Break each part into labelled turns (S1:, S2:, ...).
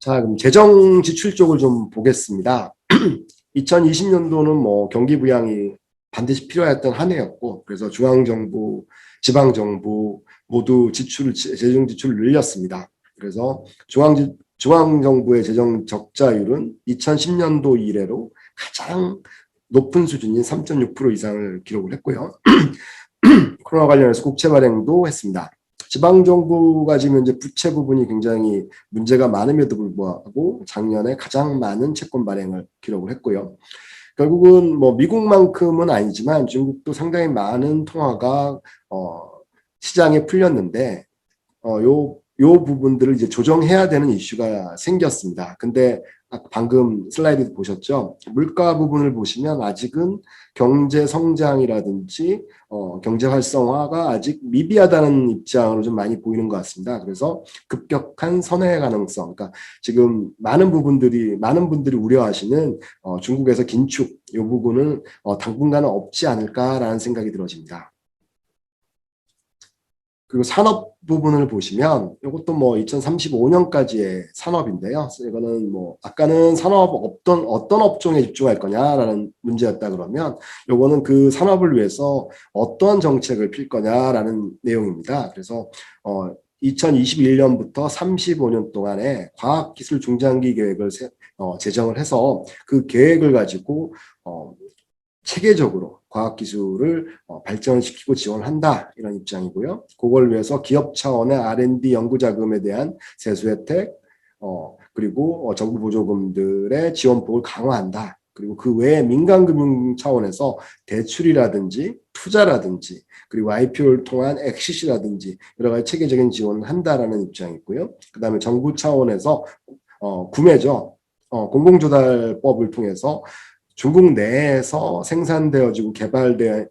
S1: 자, 그럼 재정 지출 쪽을 좀 보겠습니다. 2020년도는 뭐 경기 부양이 반드시 필요했던 한 해였고, 그래서 중앙정부, 지방정부 모두 재정 지출을 늘렸습니다. 그래서 중앙정부의 재정 적자율은 2010년도 이래로 가장 높은 수준인 3.6% 이상을 기록을 했고요. 코로나 관련해서 국채 발행도 했습니다. 지방정부가 지금 현재 부채 부분이 굉장히 문제가 많음에도 불구하고 작년에 가장 많은 채권 발행을 기록을 했고요. 결국은 뭐 미국만큼은 아니지만 중국도 상당히 많은 통화가 시장에 풀렸는데 요 부분들을 이제 조정해야 되는 이슈가 생겼습니다. 근데 방금 슬라이드 보셨죠? 물가 부분을 보시면 아직은 경제 성장이라든지 경제 활성화가 아직 미비하다는 입장으로 좀 많이 보이는 것 같습니다. 그래서 급격한 선회 가능성, 그러니까 지금 많은 분들이 우려하시는 중국에서 긴축 이 부분은 당분간은 없지 않을까라는 생각이 들어집니다. 그리고 산업 부분을 보시면 이것도 뭐 2035년까지의 산업인데요. 이거는 뭐 아까는 산업 어떤 업종에 집중할 거냐라는 문제였다 그러면 이거는 그 산업을 위해서 어떠한 정책을 필 거냐라는 내용입니다. 그래서 2021년부터 35년 동안에 과학기술 중장기 계획을 제정을 해서 그 계획을 가지고 체계적으로 과학기술을 발전시키고 지원한다 이런 입장이고요. 그걸 위해서 기업 차원의 R&D 연구자금에 대한 세수 혜택, 그리고 정부 보조금들의 지원폭을 강화한다. 그리고 그 외에 민간금융 차원에서 대출이라든지 투자라든지 그리고 IPO를 통한 엑시시라든지 여러 가지 체계적인 지원을 한다라는 입장이고요. 그 다음에 정부 차원에서 구매죠. 공공조달법을 통해서 중국 내에서 생산되어지고 개발된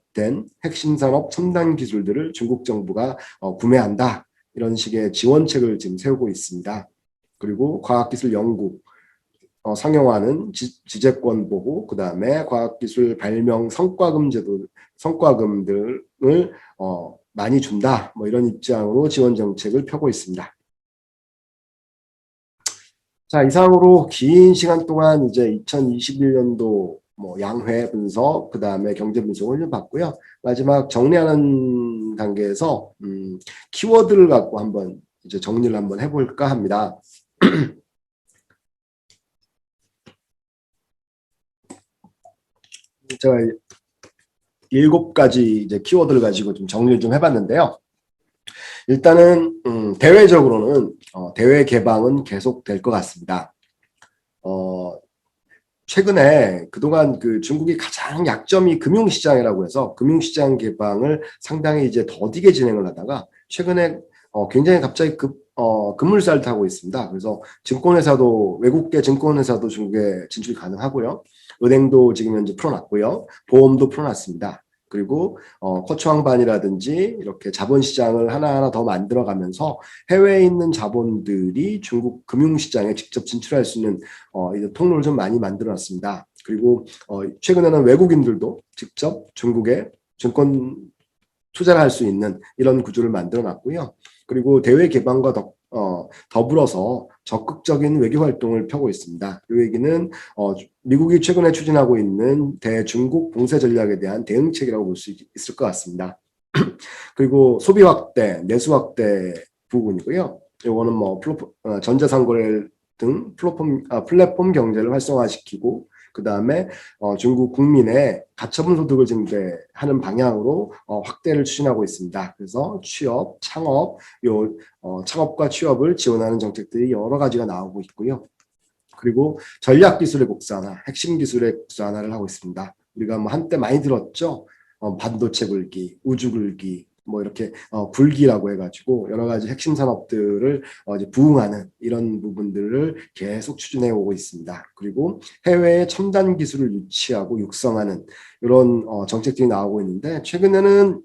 S1: 핵심 산업 첨단 기술들을 중국 정부가 구매한다. 이런 식의 지원책을 지금 세우고 있습니다. 그리고 과학기술 연구, 상용화는 지재권 보호, 그 다음에 과학기술 발명 성과금들을 많이 준다. 뭐 이런 입장으로 지원 정책을 펴고 있습니다. 자, 이상으로 긴 시간 동안 이제 2021년도 뭐 양회 분석, 그 다음에 경제 분석을 좀 봤고요. 마지막 정리하는 단계에서 키워드를 갖고 한번 이제 정리를 한번 해볼까 합니다. 제가 7가지 이제 키워드를 가지고 좀 정리를 좀 해봤는데요. 일단은 대외적으로는 대외 개방은 계속 될 것 같습니다. 최근에 그동안 그 중국이 가장 약점이 금융시장이라고 해서 금융시장 개방을 상당히 이제 더디게 진행을 하다가 최근에 굉장히 갑자기 급물살을 타고 있습니다. 그래서 증권회사도 외국계 증권회사도 중국에 진출이 가능하고요. 은행도 지금 현재 풀어놨고요. 보험도 풀어놨습니다. 그리고 코추왕반이라든지 이렇게 자본시장을 하나하나 더 만들어가면서 해외에 있는 자본들이 중국 금융시장에 직접 진출할 수 있는 이제 통로를 좀 많이 만들어놨습니다. 그리고 최근에는 외국인들도 직접 중국에 증권 투자를 할 수 있는 이런 구조를 만들어놨고요. 그리고 대외 개방과 더불어서 적극적인 외교 활동을 펴고 있습니다. 이 얘기는 미국이 최근에 추진하고 있는 대중국 봉쇄 전략에 대한 대응책이라고 볼 수 있을 것 같습니다. 그리고 소비 확대, 내수 확대 부분이고요. 이거는 뭐 전자상거래 등 플랫폼 경제를 활성화시키고 그 다음에 중국 국민의 가처분 소득을 증대하는 방향으로 확대를 추진하고 있습니다. 그래서 취업, 창업, 창업과 취업을 지원하는 정책들이 여러 가지가 나오고 있고요. 그리고 전략기술의 국산화, 핵심 기술의 국산화를 하고 있습니다. 우리가 뭐 한때 많이 들었죠. 반도체 굴기, 우주 굴기, 뭐 이렇게 굴기라고 해가지고 여러 가지 핵심 산업들을 이제 부응하는 이런 부분들을 계속 추진해 오고 있습니다. 그리고 해외의 첨단 기술을 유치하고 육성하는 이런 정책들이 나오고 있는데 최근에는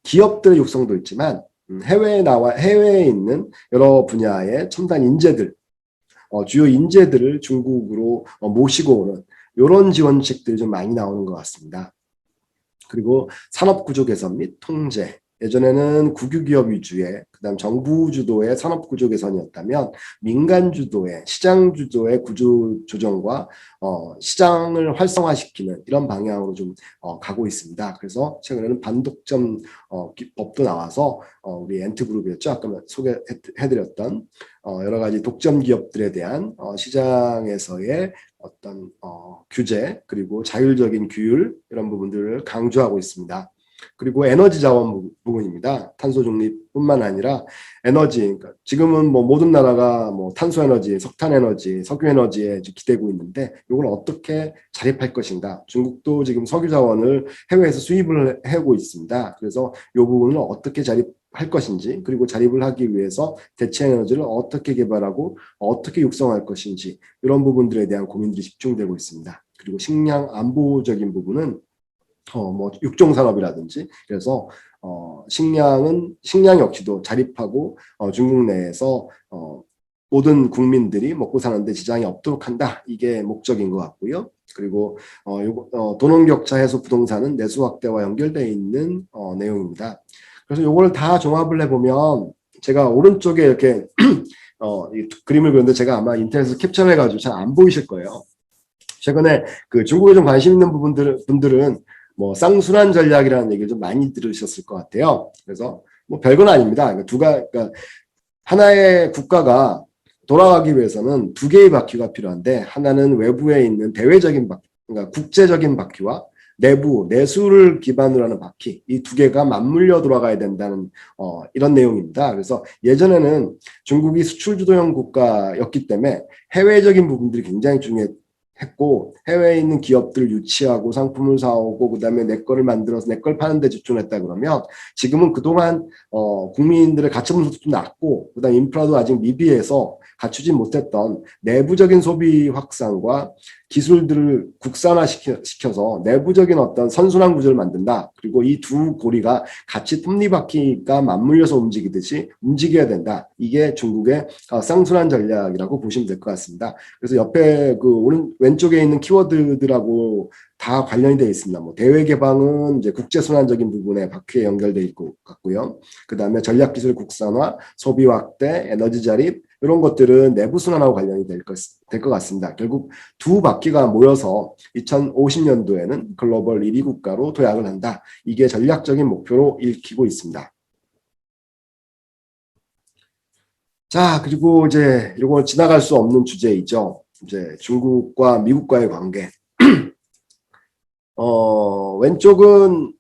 S1: 기업들의 육성도 있지만 해외에 있는 여러 분야의 첨단 인재들, 주요 인재들을 중국으로 모시고 오는 이런 지원책들이 좀 많이 나오는 것 같습니다. 그리고 산업구조 개선 및 통제, 예전에는 국유기업 위주의 그다음 정부 주도의 산업 구조 개선이었다면 민간 주도의 시장 주도의 구조 조정과 시장을 활성화시키는 이런 방향으로 좀 가고 있습니다. 그래서 최근에는 반독점 법도 나와서 우리 엔트그룹이었죠. 아까 소개해드렸던 여러 가지 독점 기업들에 대한 시장에서의 어떤 규제 그리고 자율적인 규율 이런 부분들을 강조하고 있습니다. 그리고 에너지 자원 부분입니다. 탄소 중립뿐만 아니라 에너지, 그러니까 지금은 뭐 모든 나라가 뭐 탄소 에너지, 석탄 에너지, 석유 에너지에 기대고 있는데 이걸 어떻게 자립할 것인가? 중국도 지금 석유 자원을 해외에서 수입을 해오고 있습니다. 그래서 이 부분을 어떻게 자립할 것인지, 그리고 자립을 하기 위해서 대체 에너지를 어떻게 개발하고 어떻게 육성할 것인지 이런 부분들에 대한 고민들이 집중되고 있습니다. 그리고 식량 안보적인 부분은 뭐 육종 산업이라든지 그래서 식량 역시도 자립하고 중국 내에서 모든 국민들이 먹고 사는데 지장이 없도록 한다. 이게 목적인 것 같고요. 그리고 도농격차 해소 부동산은 내수 확대와 연결되어 있는 내용입니다. 그래서 요거를 다 종합을 해보면 제가 오른쪽에 이렇게 이 그림을 그렸는데 제가 아마 인터넷에서 캡처를 해가지고 잘 안 보이실 거예요. 최근에 그 중국에 좀 관심 있는 분들은 뭐 쌍순환 전략이라는 얘기를 좀 많이 들으셨을 것 같아요. 그래서 뭐 별건 아닙니다. 그러니까 하나의 국가가 돌아가기 위해서는 두 개의 바퀴가 필요한데 하나는 외부에 있는 대외적인 바퀴, 그러니까 국제적인 바퀴와 내수를 기반으로 하는 바퀴, 이 두 개가 맞물려 돌아가야 된다는 이런 내용입니다. 그래서 예전에는 중국이 수출 주도형 국가였기 때문에 해외적인 부분들이 굉장히 했고 해외에 있는 기업들을 유치하고 상품을 사오고 그다음에 내 거를 만들어서 내 걸 파는 데 집중했다 그러면 지금은 그동안 국민들의 가처분 속도도 낮고 그다음 인프라도 아직 미비해서 갖추지 못했던 내부적인 소비 확산과 기술들을 국산화시켜서 내부적인 어떤 선순환 구조를 만든다. 그리고 이 두 고리가 같이 톱니바퀴가 맞물려서 움직이듯이 움직여야 된다. 이게 중국의 쌍순환 전략이라고 보시면 될 것 같습니다. 그래서 옆에 그 왼쪽에 있는 키워드들하고 다 관련이 되어 있습니다. 뭐 대외 개방은 이제 국제 순환적인 부분에 바퀴에 연결되어 있고 같고요. 그 다음에 전략 기술 국산화, 소비 확대, 에너지 자립 이런 것들은 내부 순환하고 관련이 될 것 같습니다. 결국 두 바퀴가 모여서 2050년도에는 글로벌 1위 국가로 도약을 한다. 이게 전략적인 목표로 읽히고 있습니다. 자, 그리고 이제 이거 지나갈 수 없는 주제이죠. 이제 중국과 미국과의 관계. 왼쪽은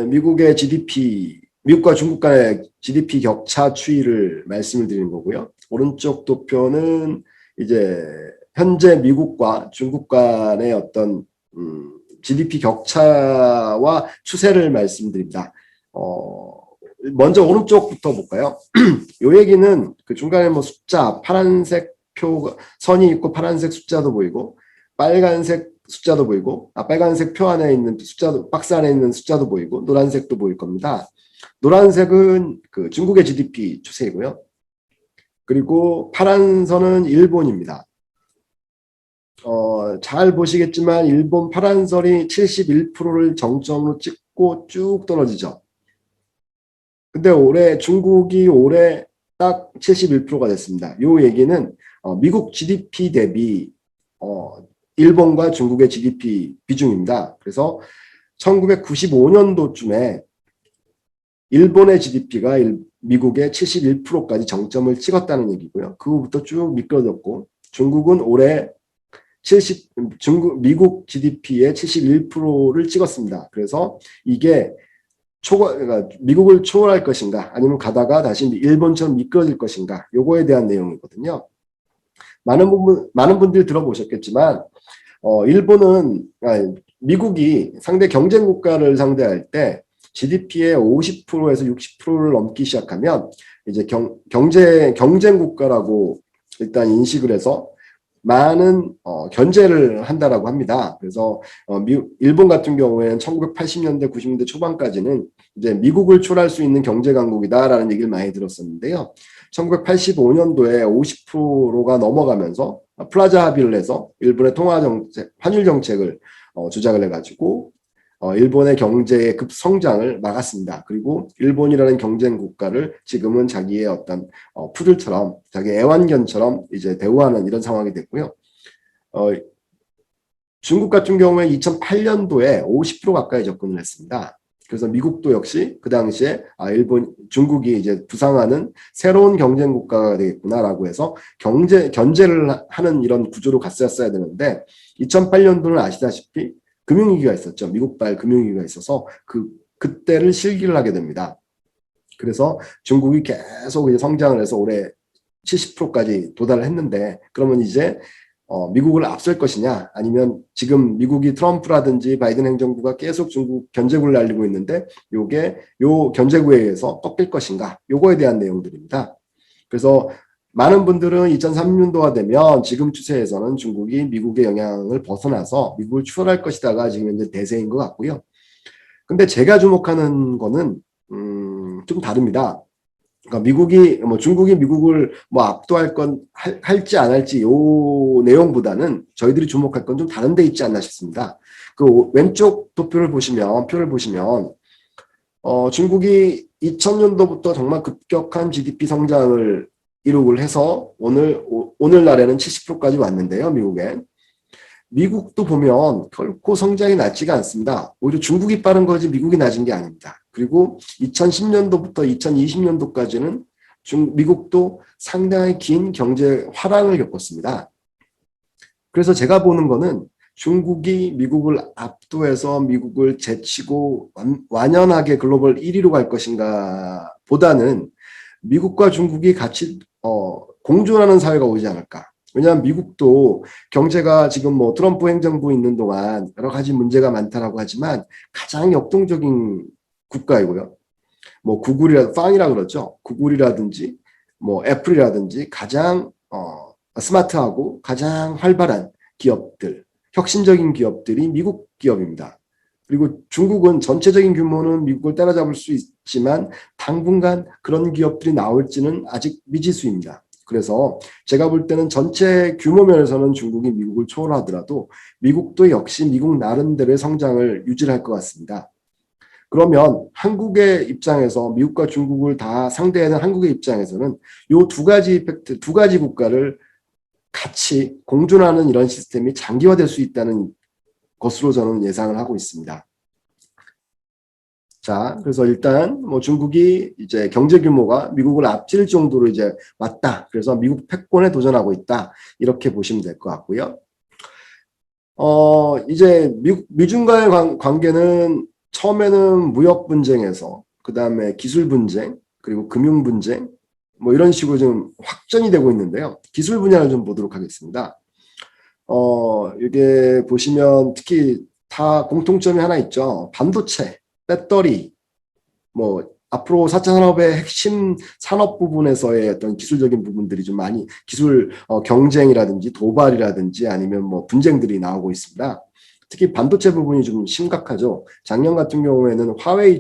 S1: 미국의 GDP, 미국과 중국 간의 GDP 격차 추이를 말씀을 드리는 거고요. 오른쪽 도표는 이제 현재 미국과 중국 간의 어떤 GDP 격차와 추세를 말씀드립니다. 먼저 오른쪽부터 볼까요? 요 얘기는 그 중간에 뭐 숫자, 파란색 표 선이 있고 파란색 숫자도 보이고 빨간색 숫자도 보이고 빨간색 표 안에 있는 숫자도 박스 안에 있는 숫자도 보이고 노란색도 보일 겁니다. 노란색은 그 중국의 GDP 추세이고요. 그리고 파란 선은 일본입니다. 잘 보시겠지만 일본 파란 선이 71%를 정점으로 찍고 쭉 떨어지죠. 근데 중국이 올해 딱 71%가 됐습니다. 이 얘기는 미국 GDP 대비 일본과 중국의 GDP 비중입니다. 그래서 1995년도쯤에 일본의 GDP가 미국의 71%까지 정점을 찍었다는 얘기고요. 그 후부터 쭉 미끄러졌고 중국은 올해 미국 GDP의 71%를 찍었습니다. 그래서 이게 그러니까 미국을 초월할 것인가 아니면 가다가 다시 일본처럼 미끄러질 것인가 요거에 대한 내용이거든요. 많은 분들이 들어보셨겠지만 미국이 상대 경쟁 국가를 상대할 때 GDP의 50%에서 60%를 넘기 시작하면 이제 경쟁 국가라고 일단 인식을 해서 많은 견제를 한다라고 합니다. 그래서 일본 같은 경우에는 1980년대, 90년대 초반까지는 이제 미국을 초월할 수 있는 경제 강국이다라는 얘기를 많이 들었었는데요. 1985년도에 50%가 넘어가면서 플라자 합의를 해서 일본의 환율 정책을 조작을 해가지고 일본의 경제의 급성장을 막았습니다. 그리고 일본이라는 경쟁 국가를 지금은 자기의 어떤 푸들처럼 자기 애완견처럼 이제 대우하는 이런 상황이 됐고요. 중국 같은 경우에 2008년도에 50% 가까이 접근을 했습니다. 그래서 미국도 역시 그 당시에 중국이 이제 부상하는 새로운 경쟁 국가가 되겠구나라고 해서 견제를 하는 이런 구조로 갔었어야 되는데 2008년도는 아시다시피 금융위기가 있었죠. 미국발 금융위기가 있어서 그때를 실기를 하게 됩니다. 그래서 중국이 계속 이제 성장을 해서 올해 70%까지 도달을 했는데 그러면 이제 미국을 앞설 것이냐 아니면 지금 미국이 트럼프라든지 바이든 행정부가 계속 중국 견제구를 날리고 있는데 요 견제구에 의해서 꺾일 것인가 요거에 대한 내용들입니다. 그래서 많은 분들은 2030년도가 되면 지금 추세에서는 중국이 미국의 영향을 벗어나서 미국을 추월할 것이다가 지금 현재 대세인 것 같고요. 근데 제가 주목하는 거는 좀 다릅니다. 그러니까 중국이 미국을 압도할 건 할지 안 할지 요 내용보다는 저희들이 주목할 건 좀 다른 데 있지 않나 싶습니다. 그 왼쪽 표를 보시면 중국이 2000년도부터 정말 급격한 GDP 성장을 이룩을 해서 오늘날에는 70%까지 왔는데요, 미국도 보면 결코 성장이 낮지가 않습니다. 오히려 중국이 빠른 거지 미국이 낮은 게 아닙니다. 그리고 2010년도부터 2020년도까지는 미국도 상당히 긴 경제 화랑을 겪었습니다. 그래서 제가 보는 거는 중국이 미국을 압도해서 미국을 제치고 완연하게 글로벌 1위로 갈 것인가 보다는 미국과 중국이 같이 공존하는 사회가 오지 않을까. 왜냐하면 미국도 경제가 지금 트럼프 행정부 있는 동안 여러 가지 문제가 많다라고 하지만 가장 역동적인 국가이고요. 빵이라 그러죠. 구글이라든지 애플이라든지 가장 스마트하고 가장 활발한 기업들, 혁신적인 기업들이 미국 기업입니다. 그리고 중국은 전체적인 규모는 미국을 따라잡을 수 있지만 당분간 그런 기업들이 나올지는 아직 미지수입니다. 그래서 제가 볼 때는 전체 규모 면에서는 중국이 미국을 초월하더라도 미국도 역시 미국 나름대로의 성장을 유지할 것 같습니다. 그러면 한국의 입장에서 미국과 중국을 다 상대하는 한국의 입장에서는 이 두 가지 국가를 같이 공존하는 이런 시스템이 장기화될 수 있다는 것으로 저는 예상을 하고 있습니다. 자, 그래서 일단 중국이 이제 경제 규모가 미국을 앞질 정도로 이제 왔다. 그래서 미국 패권에 도전하고 있다. 이렇게 보시면 될 것 같고요. 이제 미중과의 관계는 처음에는 무역 분쟁에서 그다음에 기술 분쟁, 그리고 금융 분쟁 이런 식으로 좀 확전이 되고 있는데요. 기술 분야를 좀 보도록 하겠습니다. 이게 보시면 특히 다 공통점이 하나 있죠. 반도체, 배터리, 앞으로 4차 산업의 핵심 산업 부분에서의 어떤 기술적인 부분들이 좀 많이 기술 경쟁이라든지 도발이라든지 아니면 분쟁들이 나오고 있습니다. 특히 반도체 부분이 좀 심각하죠. 작년 같은 경우에는 화웨이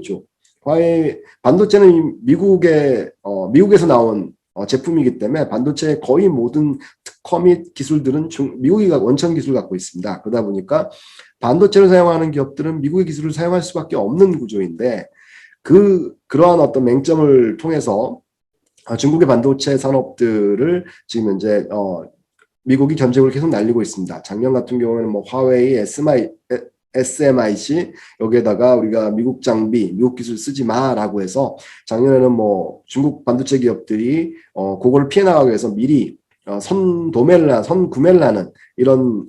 S1: 반도체는 미국에서 나온 제품이기 때문에 반도체의 거의 모든 특허 및 기술들은 미국이 원천 기술을 갖고 있습니다. 그러다 보니까 반도체를 사용하는 기업들은 미국의 기술을 사용할 수밖에 없는 구조인데 그러한 어떤 맹점을 통해서 중국의 반도체 산업들을 지금 현재 미국이 견제구를 계속 날리고 있습니다. 작년 같은 경우에는 화웨이, SMIC 여기에다가 우리가 미국 장비, 미국 기술 쓰지 마라고 해서 작년에는 중국 반도체 기업들이 그거를 피해 나가기 위해서 미리 선구매를 하는 이런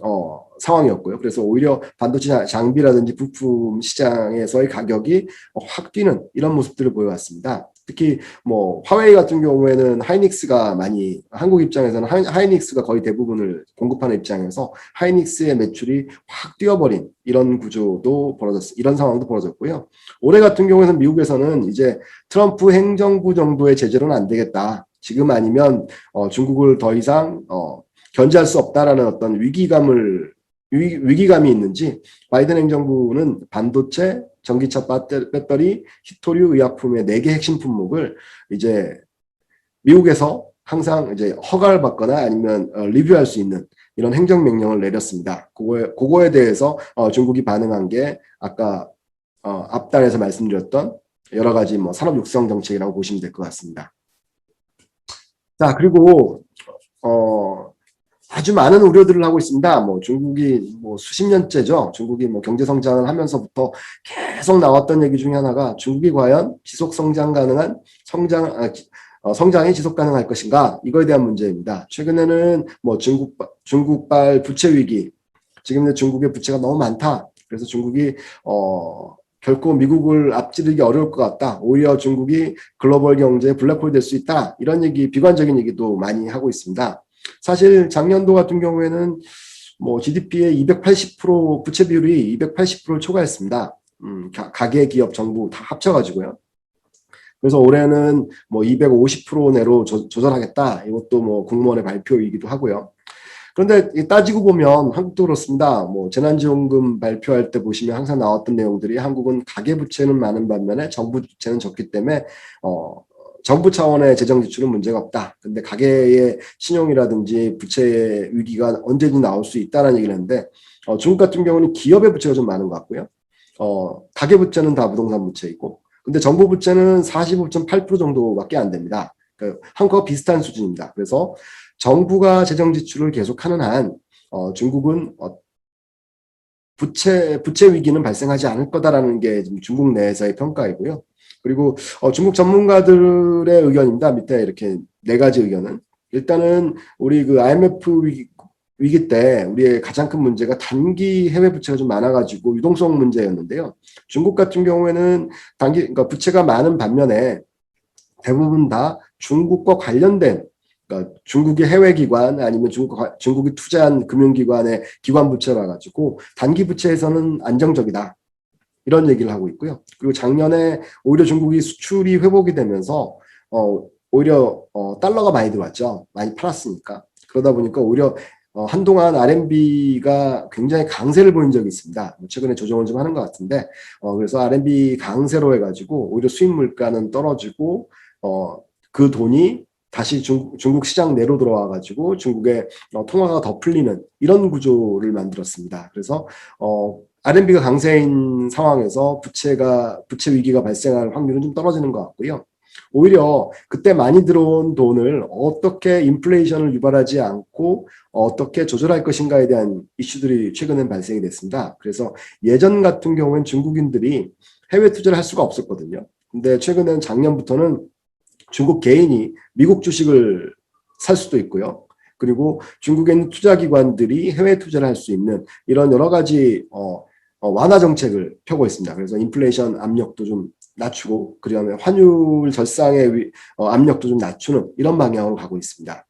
S1: 상황이었고요. 그래서 오히려 반도체 장비라든지 부품 시장에서의 가격이 확 뛰는 이런 모습들을 보여왔습니다. 특히 화웨이 같은 경우에는 하이닉스가 한국 입장에서는 하이닉스가 거의 대부분을 공급하는 입장에서 하이닉스의 매출이 확 뛰어버린 이런 이런 상황도 벌어졌고요. 올해 같은 경우에는 미국에서는 이제 트럼프 행정부 정도의 제재로는 안 되겠다. 지금 아니면 중국을 더 이상 견제할 수 없다라는 어떤 위기감이 있는지 바이든 행정부는 반도체, 전기차 배터리, 히토류, 의약품의 4개 핵심 품목을 이제 미국에서 항상 이제 허가를 받거나 아니면 리뷰할 수 있는 이런 행정명령을 내렸습니다. 그거에 대해서 중국이 반응한 게 아까 앞단에서 말씀드렸던 여러 가지 뭐 산업 육성 정책이라고 보시면 될 것 같습니다. 자, 그리고 아주 많은 우려들을 하고 있습니다. 뭐 중국이 뭐 수십 년째죠. 중국이 뭐 경제 성장을 하면서부터 계속 나왔던 얘기 중에 하나가 중국이 과연 지속 성장 가능한 성장이 지속 가능할 것인가? 이거에 대한 문제입니다. 최근에는 뭐 중국발 부채 위기, 지금 중국의 부채가 너무 많다. 그래서 중국이 결코 미국을 앞지르기 어려울 것 같다. 오히려 중국이 글로벌 경제의 블랙홀 될 수 있다. 이런 얘기, 비관적인 얘기도 많이 하고 있습니다. 사실 작년도 같은 경우에는 뭐 GDP의 280% 부채 비율이 280%를 초과했습니다. 가계, 기업, 정부 다 합쳐가지고요. 그래서 올해는 뭐 250% 내로 조절하겠다. 이것도 뭐 공무원의 발표이기도 하고요. 그런데 따지고 보면 한국도 그렇습니다. 뭐 재난지원금 발표할 때 보시면 항상 나왔던 내용들이 한국은 가계부채는 많은 반면에 정부 부채는 적기 때문에 정부 차원의 재정 지출은 문제가 없다. 근데 가계의 신용이라든지 부채의 위기가 언제든 나올 수 있다는 얘기를 했는데 중국 같은 경우는 기업의 부채가 좀 많은 것 같고요. 가계 부채는 다 부동산 부채이고, 근데 정부 부채는 45.8% 정도밖에 안 됩니다. 그러니까 한국과 비슷한 수준입니다. 그래서 정부가 재정 지출을 계속하는 한 중국은 부채 위기는 발생하지 않을 거다라는 게 중국 내에서의 평가이고요. 그리고 중국 전문가들의 의견입니다. 밑에 이렇게 네 가지 의견은 일단은 우리 그 IMF 위기 때 우리의 가장 큰 문제가 단기 해외 부채가 좀 많아가지고 유동성 문제였는데요. 중국 같은 경우에는 그러니까 부채가 많은 반면에 대부분 다 중국과 관련된, 그러니까 중국의 해외 기관 아니면 중국이 투자한 금융기관의 기관 부채라 가지고 단기 부채에서는 안정적이다. 이런 얘기를 하고 있고요. 그리고 작년에 오히려 중국이 수출이 회복이 되면서 오히려 달러가 많이 들어왔죠. 많이 팔았으니까. 그러다 보니까 오히려 한동안 RMB가 굉장히 강세를 보인 적이 있습니다. 최근에 조정을 좀 하는 것 같은데, 그래서 RMB 강세로 해가지고 오히려 수입 물가는 떨어지고 그 돈이 다시 중국 시장 내로 들어와가지고 중국의 통화가 더 풀리는 이런 구조를 만들었습니다. 그래서 RMB가 강세인 상황에서 부채 위기가 발생할 확률은 좀 떨어지는 것 같고요. 오히려 그때 많이 들어온 돈을 어떻게 인플레이션을 유발하지 않고 어떻게 조절할 것인가에 대한 이슈들이 최근에 발생이 됐습니다. 그래서 예전 같은 경우엔 중국인들이 해외 투자를 할 수가 없었거든요. 근데 최근에는 작년부터는 중국 개인이 미국 주식을 살 수도 있고요. 그리고 중국에 있는 투자기관들이 해외 투자를 할 수 있는 이런 여러 가지 완화 정책을 펴고 있습니다. 그래서 인플레이션 압력도 좀 낮추고, 그다음에 환율 절상의 압력도 좀 낮추는 이런 방향으로 가고 있습니다.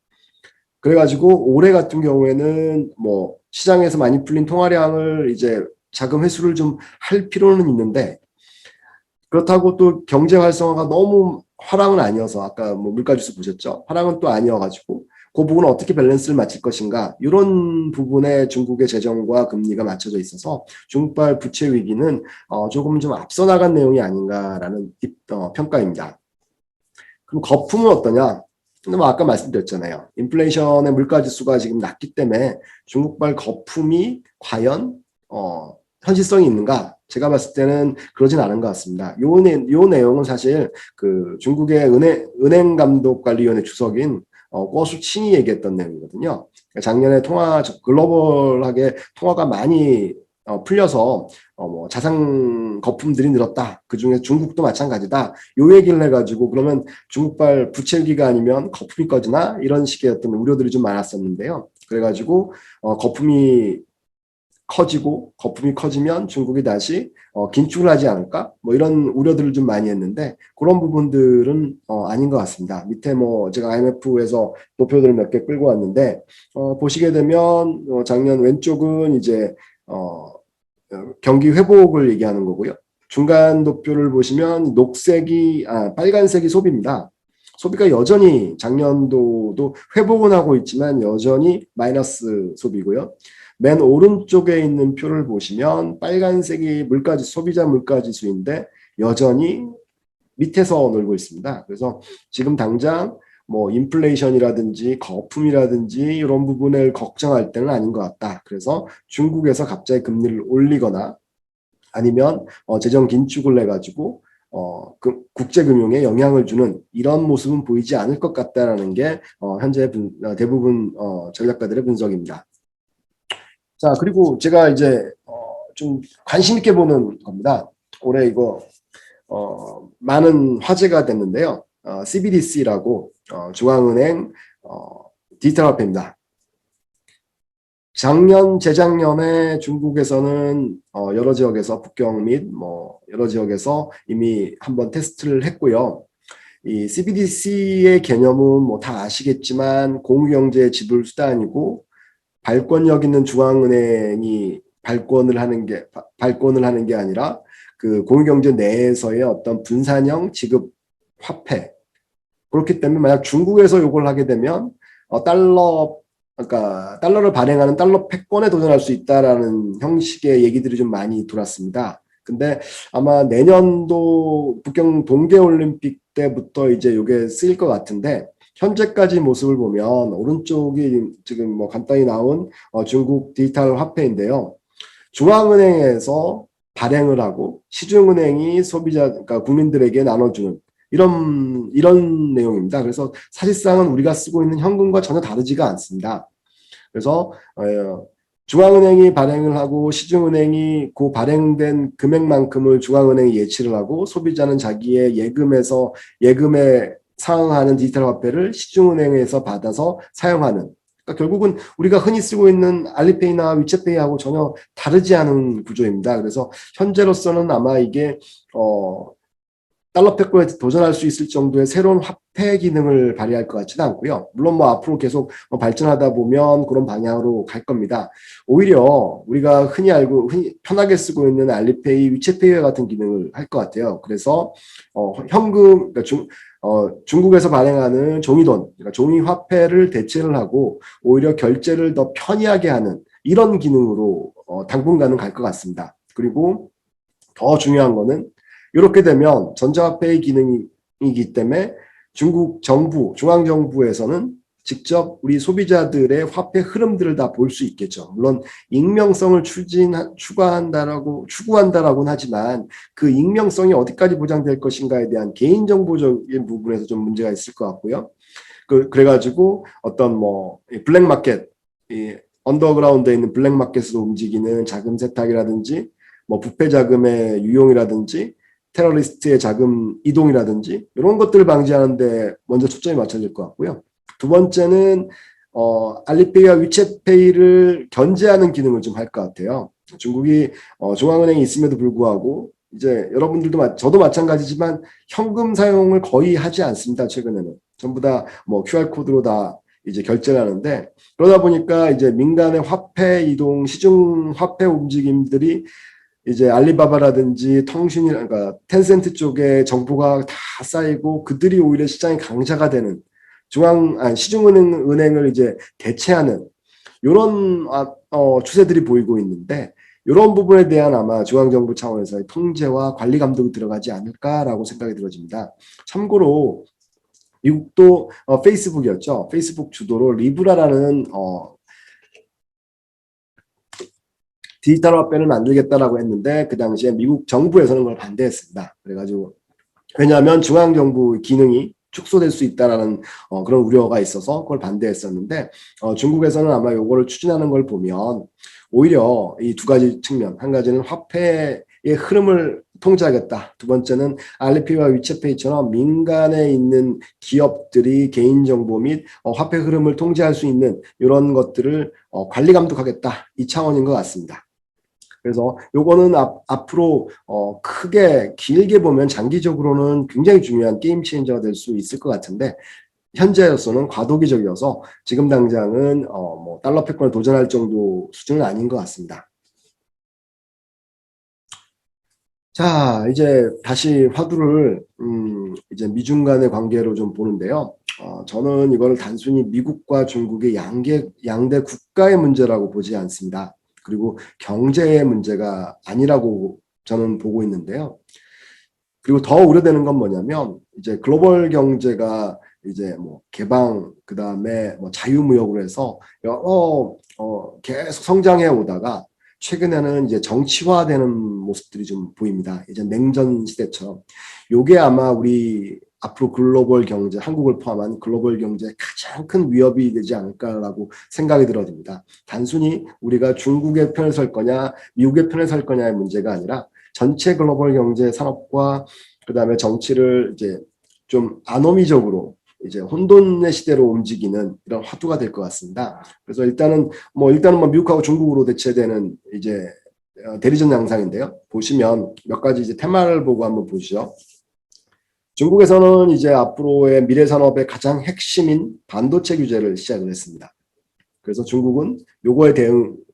S1: 그래가지고 올해 같은 경우에는 뭐 시장에서 많이 풀린 통화량을 이제 자금 회수를 좀 할 필요는 있는데, 그렇다고 또 경제 활성화가 너무 화랑은 아니어서, 아까 뭐 물가지수 보셨죠? 화랑은 또 아니어가지고 그 부분은 어떻게 밸런스를 맞출 것인가, 이런 부분에 중국의 재정과 금리가 맞춰져 있어서 중국발 부채 위기는 조금 좀 앞서 나간 내용이 아닌가라는 평가입니다. 그럼 거품은 어떠냐? 근데 뭐 아까 말씀드렸잖아요. 인플레이션의 물가지수가 지금 낮기 때문에 중국발 거품이 과연 현실성이 있는가? 제가 봤을 때는 그러진 않은 것 같습니다. 요 내용은 사실 그 중국의 은행감독관리위원회 주석인 꺼수칭이 얘기했던 내용이거든요. 작년에 글로벌하게 통화가 많이 풀려서 뭐 자산 거품들이 늘었다. 그중에 중국도 마찬가지다. 요 얘기를 해가지고 그러면 중국발 부채 위기가 아니면 거품이 꺼지나? 이런 식의 어떤 우려들이 좀 많았었는데요. 그래가지고 거품이 커지면 중국이 다시 긴축을 하지 않을까? 뭐 이런 우려들을 좀 많이 했는데 그런 부분들은 아닌 것 같습니다. 밑에 뭐 제가 IMF에서 도표들을 몇 개 끌고 왔는데 보시게 되면 작년 왼쪽은 이제 경기 회복을 얘기하는 거고요. 중간 도표를 보시면 빨간색이 소비입니다. 소비가 여전히 작년도도 회복은 하고 있지만 여전히 마이너스 소비고요. 맨 오른쪽에 있는 표를 보시면 빨간색이 소비자 물가지수인데 여전히 밑에서 놀고 있습니다. 그래서 지금 당장 뭐 인플레이션이라든지 거품이라든지 이런 부분을 걱정할 때는 아닌 것 같다. 그래서 중국에서 갑자기 금리를 올리거나 아니면 재정 긴축을 해가지고 국제금융에 영향을 주는 이런 모습은 보이지 않을 것 같다라는 게 현재 대부분 전략가들의 분석입니다. 자, 그리고 제가 이제 좀 관심 있게 보는 겁니다. 올해 이거 많은 화제가 됐는데요. CBDC라고 중앙은행 디지털 화폐입니다. 작년, 재작년에 중국에서는 여러 지역에서 북경 및 여러 지역에서 이미 한번 테스트를 했고요. 이 CBDC의 개념은 다 아시겠지만 공유경제의 지불 수단이고 발권력 있는 중앙은행이 발권을 하는 게 아니라 그 공유경제 내에서의 어떤 분산형 지급 화폐. 그렇기 때문에 만약 중국에서 이걸 하게 되면 그러니까 달러를 발행하는 달러 패권에 도전할 수 있다라는 형식의 얘기들이 좀 많이 돌았습니다. 근데 아마 내년도 북경 동계올림픽 때부터 이제 이게 쓰일 것 같은데 현재까지 모습을 보면 오른쪽이 지금 간단히 나온 중국 디지털 화폐인데요. 중앙은행에서 발행을 하고 시중은행이 그러니까 국민들에게 나눠주는 이런 내용입니다. 그래서 사실상은 우리가 쓰고 있는 현금과 전혀 다르지가 않습니다. 그래서 중앙은행이 발행을 하고 시중은행이 그 발행된 금액만큼을 중앙은행이 예치를 하고 소비자는 자기의 예금에 상응하는 디지털 화폐를 시중은행에서 받아서 사용하는. 그러니까 결국은 우리가 흔히 쓰고 있는 알리페이나 위챗페이하고 전혀 다르지 않은 구조입니다. 그래서 현재로서는 아마 이게 달러 패권에 도전할 수 있을 정도의 새로운 화폐 기능을 발휘할 것 같지는 않고요. 물론 앞으로 계속 발전하다 보면 그런 방향으로 갈 겁니다. 오히려 우리가 흔히 편하게 쓰고 있는 알리페이, 위챗페이 같은 기능을 할 것 같아요. 그래서 현금, 그러니까 중국에서 발행하는 종이돈, 그러니까 종이 화폐를 대체를 하고 오히려 결제를 더 편리하게 하는 이런 기능으로 당분간은 갈 것 같습니다. 그리고 더 중요한 거는 이렇게 되면 전자화폐의 기능이기 때문에 중국 정부, 중앙정부에서는 직접 우리 소비자들의 화폐 흐름들을 다 볼 수 있겠죠. 물론 익명성을 추구한다라고는 하지만 그 익명성이 어디까지 보장될 것인가에 대한 개인정보적인 부분에서 좀 문제가 있을 것 같고요. 그래가지고 어떤 블랙마켓, 언더그라운드에 있는 블랙마켓으로 움직이는 자금 세탁이라든지 부패 자금의 유용이라든지 테러리스트의 자금 이동이라든지 이런 것들을 방지하는데 먼저 초점이 맞춰질 것 같고요. 두 번째는 알리페이와 위챗페이를 견제하는 기능을 좀 할 것 같아요. 중국이 중앙은행이 있음에도 불구하고 이제 여러분들도 저도 마찬가지지만 현금 사용을 거의 하지 않습니다. 최근에는 전부 다 QR 코드로 다 이제 결제를 하는데 그러다 보니까 이제 민간의 화폐 이동, 시중 화폐 움직임들이 이제 알리바바라든지 그러니까 텐센트 쪽에 정보가 다 쌓이고 그들이 오히려 시장의 강자가 되는 시중은행을 이제 대체하는 이런 추세들이 보이고 있는데 이런 부분에 대한 아마 중앙정부 차원에서의 통제와 관리 감독이 들어가지 않을까라고 생각이 들어집니다. 참고로 미국도 페이스북이었죠. 페이스북 주도로 리브라라는 디지털 화폐를 만들겠다라고 했는데 그 당시에 미국 정부에서는 그걸 반대했습니다. 그래가지고 왜냐하면 중앙정부 기능이 축소될 수 있다라는 그런 우려가 있어서 그걸 반대했었는데 중국에서는 아마 요거를 추진하는 걸 보면 오히려 이 두 가지 측면, 한 가지는 화폐의 흐름을 통제하겠다. 두 번째는 알리페이와 위챗페이처럼 민간에 있는 기업들이 개인정보 및 화폐 흐름을 통제할 수 있는 이런 것들을 관리 감독하겠다. 이 차원인 것 같습니다. 그래서 요거는 앞으로 크게 길게 보면 장기적으로는 굉장히 중요한 게임 체인저가 될 수 있을 것 같은데 현재로서는 과도기적이어서 지금 당장은 달러 패권에 도전할 정도 수준은 아닌 것 같습니다. 자, 이제 다시 화두를 이제 미중 간의 관계로 좀 보는데요. 저는 이거를 단순히 미국과 중국의 양대 국가의 문제라고 보지 않습니다. 그리고 경제의 문제가 아니라고 저는 보고 있는데요. 그리고 더 우려되는 건 뭐냐면 이제 글로벌 경제가 이제 개방 그다음에 자유무역으로 해서 계속 성장해 오다가 최근에는 이제 정치화되는 모습들이 좀 보입니다. 이제 냉전 시대처럼. 요게 아마 우리 앞으로 글로벌 경제, 한국을 포함한 글로벌 경제에 가장 큰 위협이 되지 않을까라고 생각이 들어집니다. 단순히 우리가 중국의 편에 설 거냐, 미국의 편에 설 거냐의 문제가 아니라 전체 글로벌 경제 산업과 그다음에 정치를 이제 좀 아노미적으로 이제 혼돈의 시대로 움직이는 이런 화두가 될 것 같습니다. 그래서 일단은 뭐 미국하고 중국으로 대체되는 이제 대리전 양상인데요. 보시면 몇 가지 이제 테마를 보고 한번 보시죠. 중국에서는 이제 앞으로의 미래 산업의 가장 핵심인 반도체 규제를 시작을 했습니다. 그래서 중국은 요거에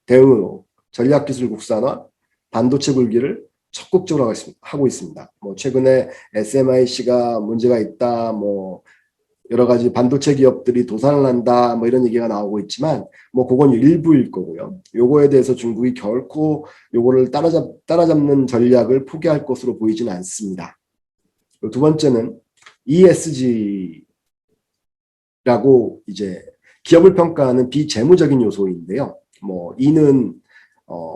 S1: 대응으로 전략기술 국산화, 반도체 굴기를 적극적으로 하고 있습니다. 뭐 최근에 SMIC가 문제가 있다, 뭐 여러 가지 반도체 기업들이 도산을 한다, 뭐 이런 얘기가 나오고 있지만, 뭐 그건 일부일 거고요. 요거에 대해서 중국이 결코 요거를 따라잡는 전략을 포기할 것으로 보이지는 않습니다. 두 번째는 ESG라고 이제 기업을 평가하는 비재무적인 요소인데요. 뭐 E는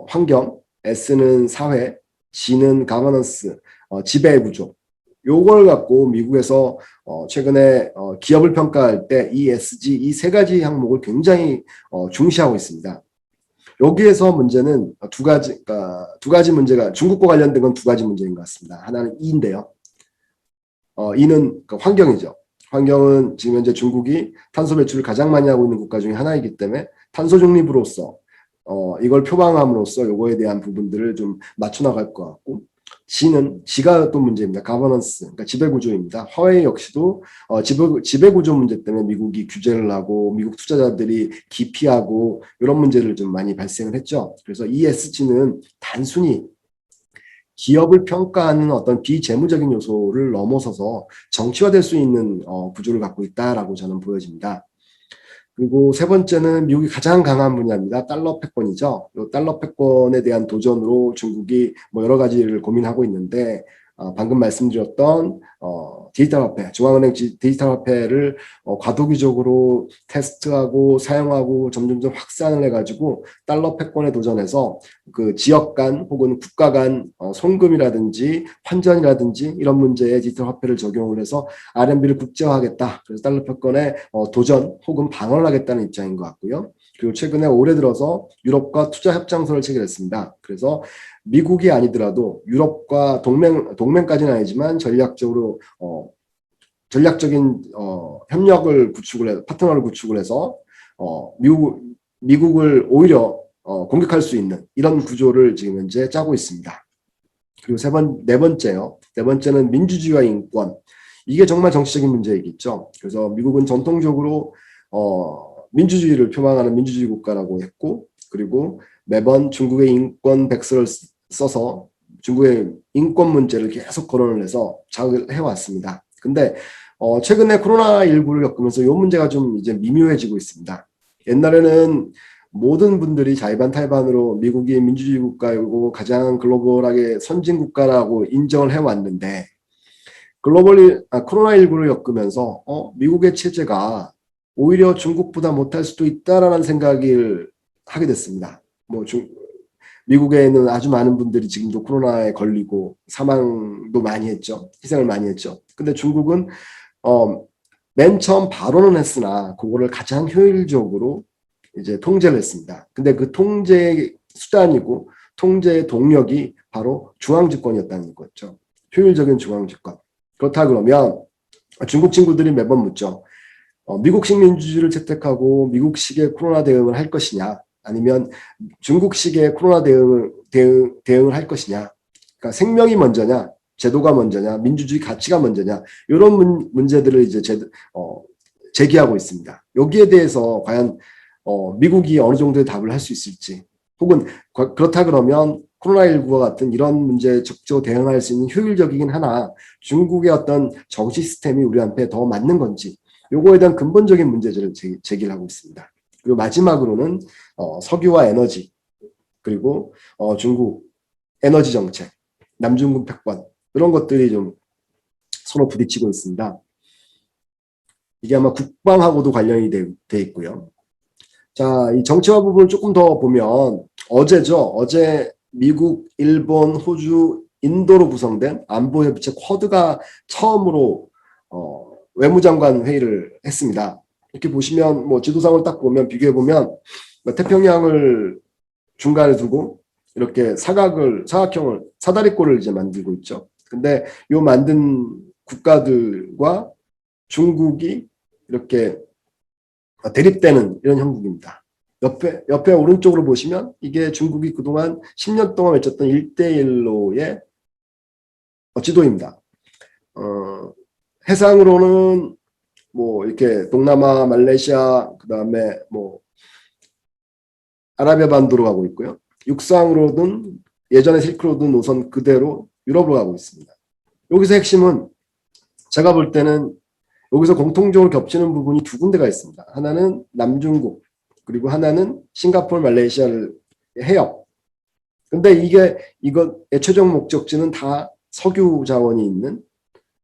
S1: 환경, S는 사회, G는 가버넌스, 지배 구조. 요걸 갖고 미국에서 최근에 기업을 평가할 때 ESG 이 세 가지 항목을 굉장히 중시하고 있습니다. 여기에서 문제는 그러니까 두 가지 문제가 중국과 관련된 건 두 가지 문제인 것 같습니다. 하나는 E인데요. E는 그 환경이죠. 환경은 지금 현재 중국이 탄소 배출을 가장 많이 하고 있는 국가 중에 하나이기 때문에 탄소 중립으로서 이걸 표방함으로써 요거에 대한 부분들을 좀 맞춰 나갈 것 같고, 지가 또 문제입니다. 가버넌스, 그러니까 지배구조입니다. 화웨이 역시도 지배구조 문제 때문에 미국이 규제를 하고 미국 투자자들이 기피하고 이런 문제를 좀 많이 발생을 했죠. 그래서 ESG는 단순히 기업을 평가하는 어떤 비재무적인 요소를 넘어서서 정치화될 수 있는 구조를 갖고 있다라고 저는 보여집니다. 그리고 세 번째는 미국이 가장 강한 분야입니다. 달러 패권이죠. 이 달러 패권에 대한 도전으로 중국이 뭐 여러 가지를 고민하고 있는데, 방금 말씀드렸던 디지털 화폐, 중앙은행 디지털 화폐를 과도기적으로 테스트하고 사용하고 점점점 확산을 해가지고 달러 패권에 도전해서 그 지역 간 혹은 국가 간 송금이라든지 환전이라든지 이런 문제에 디지털 화폐를 적용을 해서 RMB를 국제화하겠다. 그래서 달러 패권에 도전 혹은 방어를 하겠다는 입장인 것 같고요. 그리고 최근에 올해 들어서 유럽과 투자 협정서를 체결했습니다. 그래서 미국이 아니더라도 유럽과 동맹까지는 아니지만 전략적인 협력을 구축을 해 파트너를 구축을 해서 미국을 오히려 공격할 수 있는 이런 구조를 지금 현재 짜고 있습니다. 그리고 네 번째요. 네 번째는 민주주의와 인권. 이게 정말 정치적인 문제이겠죠. 그래서 미국은 전통적으로 민주주의를 표방하는 민주주의 국가라고 했고, 그리고 매번 중국의 인권 백서를 써서 중국의 인권 문제를 계속 거론을 해서 자극을 해왔습니다. 근데 최근에 코로나19를 겪으면서 이 문제가 좀 이제 미묘해지고 있습니다. 옛날에는 모든 분들이 자의반타의반으로 미국이 민주주의 국가이고 가장 글로벌하게 선진 국가라고 인정을 해왔는데, 코로나19를 겪으면서 미국의 체제가 오히려 중국보다 못할 수도 있다라는 생각을 하게 됐습니다. 뭐 미국에는 아주 많은 분들이 지금도 코로나에 걸리고 사망도 많이 했죠. 희생을 많이 했죠. 근데 중국은 맨 처음 발언은 했으나 그거를 가장 효율적으로 이제 통제를 했습니다. 근데 그 통제의 수단이고 통제의 동력이 바로 중앙집권이었다는 거죠. 효율적인 중앙집권. 그렇다 그러면 중국 친구들이 매번 묻죠. 미국식 민주주의를 채택하고 미국식의 코로나 대응을 할 것이냐, 아니면 중국식의 코로나 대응을 할 것이냐. 그러니까 생명이 먼저냐, 제도가 먼저냐, 민주주의 가치가 먼저냐, 이런 문제들을 이제 제기하고 있습니다. 여기에 대해서 과연 미국이 어느 정도의 답을 할 수 있을지, 혹은 그렇다 그러면 코로나19와 같은 이런 문제에 적극적으로 대응할 수 있는 효율적이긴 하나 중국의 어떤 정치 시스템이 우리한테 더 맞는 건지, 요거에 대한 근본적인 문제들을 제기를 하고 있습니다. 그리고 마지막으로는 석유와 에너지, 그리고 중국 에너지 정책, 남중국 패권, 이런 것들이 좀 서로 부딪히고 있습니다. 이게 아마 국방하고도 관련이 돼 있고요. 자, 이 정치화 부분을 조금 더 보면 어제죠. 어제 미국, 일본, 호주, 인도로 구성된 안보협의체 쿼드가 처음으로 외무장관 회의를 했습니다. 이렇게 보시면 뭐 지도상을 딱 보면 비교해 보면 태평양을 중간에 두고 이렇게 사각형을 사다리꼴을 이제 만들고 있죠. 근데 요 만든 국가들과 중국이 이렇게 대립되는 이런 형국입니다. 옆에 오른쪽으로 보시면 이게 중국이 그동안 10년 동안 외쳤던 1대1로의 지도입니다. 해상으로는 뭐 이렇게 동남아, 말레이시아, 그 다음에 뭐 아라비아 반도로 가고 있고요. 육상으로는 예전의 실크로드 노선 그대로 유럽으로 가고 있습니다. 여기서 핵심은 제가 볼 때는 여기서 공통적으로 겹치는 부분이 두 군데가 있습니다. 하나는 남중국, 그리고 하나는 싱가포르, 말레이시아를 해역. 근데 이것의 최종 목적지는 다 석유 자원이 있는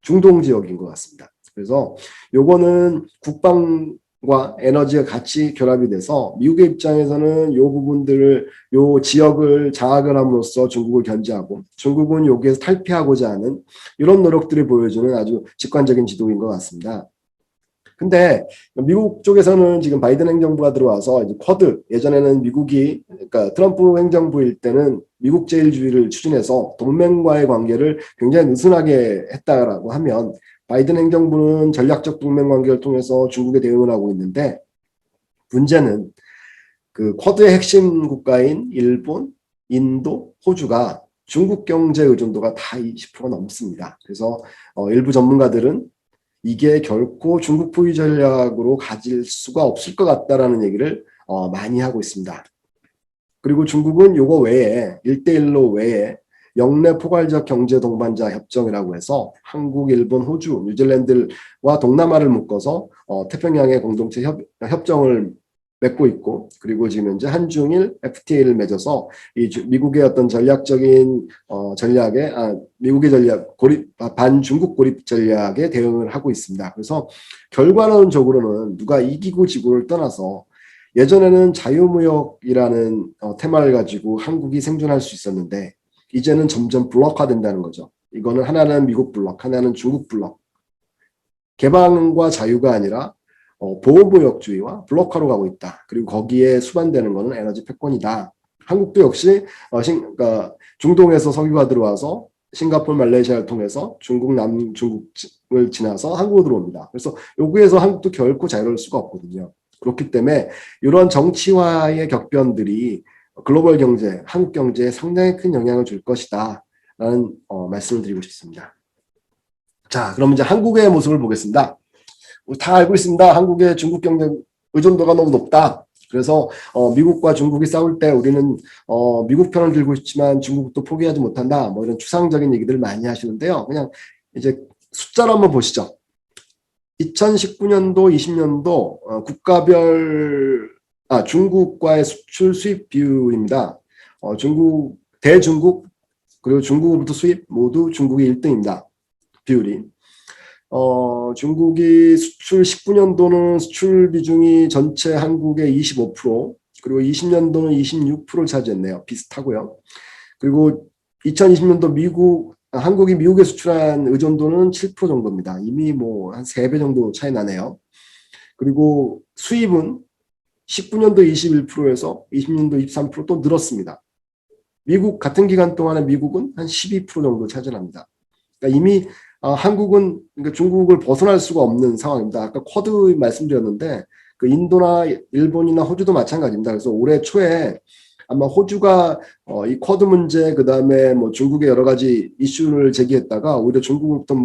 S1: 중동 지역인 것 같습니다. 그래서 요거는 국방과 에너지가 같이 결합이 돼서 미국의 입장에서는 요 부분들을, 요 지역을 장악을 함으로써 중국을 견제하고 중국은 여기에서 탈피하고자 하는 이런 노력들을 보여주는 아주 직관적인 지도인 것 같습니다. 근데 미국 쪽에서는 지금 바이든 행정부가 들어와서 이제 쿼드, 예전에는 미국이, 그러니까 트럼프 행정부일 때는 미국 제일주의를 추진해서 동맹과의 관계를 굉장히 느슨하게 했다라고 하면 바이든 행정부는 전략적 동맹 관계를 통해서 중국에 대응을 하고 있는데, 문제는 그 쿼드의 핵심 국가인 일본, 인도, 호주가 중국 경제 의존도가 다 20%가 넘습니다. 그래서 일부 전문가들은 이게 결코 중국 포위 전략으로 가질 수가 없을 것 같다라는 얘기를 많이 하고 있습니다. 그리고 중국은 요거 외에 1대1로 외에 영내 포괄적 경제 동반자 협정이라고 해서 한국, 일본, 호주, 뉴질랜드와 동남아를 묶어서 태평양의 공동체 협정을 맺고 있고, 그리고 지금 현재 한중일 FTA를 맺어서 이 미국의 어떤 전략적인 전략에 미국의 전략 반중국 고립 전략에 대응을 하고 있습니다. 그래서 결과론적으로는 누가 이기고 지고를 떠나서 예전에는 자유무역이라는 테마를 가지고 한국이 생존할 수 있었는데 이제는 점점 블록화된다는 거죠. 이거는 하나는 미국 블록, 하나는 중국 블록. 개방과 자유가 아니라 보호무역주의와 블록화로 가고 있다. 그리고 거기에 수반되는 것은 에너지 패권이다. 한국도 역시 그러니까 중동에서 석유가 들어와서 싱가포르, 말레이시아를 통해서 중국, 남중국을 지나서 한국으로 들어옵니다. 그래서 여기에서 한국도 결코 자유로울 수가 없거든요. 그렇기 때문에 이런 정치화의 격변들이 글로벌 경제, 한국 경제에 상당히 큰 영향을 줄 것이다 라는 말씀을 드리고 싶습니다. 자, 그럼 이제 한국의 모습을 보겠습니다. 다 알고 있습니다. 한국의 중국 경제 의존도가 너무 높다. 그래서 미국과 중국이 싸울 때 우리는 미국 편을 들고 있지만 중국도 포기하지 못한다. 뭐 이런 추상적인 얘기들 많이 하시는데요. 그냥 이제 숫자로 한번 보시죠. 2019년도, 20년도 국가별 중국과의 수출 수입 비율입니다. 대중국 그리고 중국으로부터 수입 모두 중국이 1등입니다. 비율이. 중국이 수출 19년도는 수출 비중이 전체 한국의 25%, 그리고 20년도는 26%를 차지했네요. 비슷하고요. 그리고 2020년도 한국이 미국에 수출한 의존도는 7% 정도입니다. 이미 뭐 한 3배 정도 차이 나네요. 그리고 수입은 19년도 21%에서 20년도 23%또 늘었습니다. 미국 같은 기간 동안에 미국은 한 12% 정도 차지합니다. 그러니까 이미 한국은 그러니까 중국을 벗어날 수가 없는 상황입니다. 아까 쿼드 말씀드렸는데 그 인도나 일본이나 호주도 마찬가지입니다. 그래서 올해 초에 아마 호주가 이 쿼드 문제 그다음에 뭐 중국의 여러 가지 이슈를 제기했다가 오히려 중국으로부터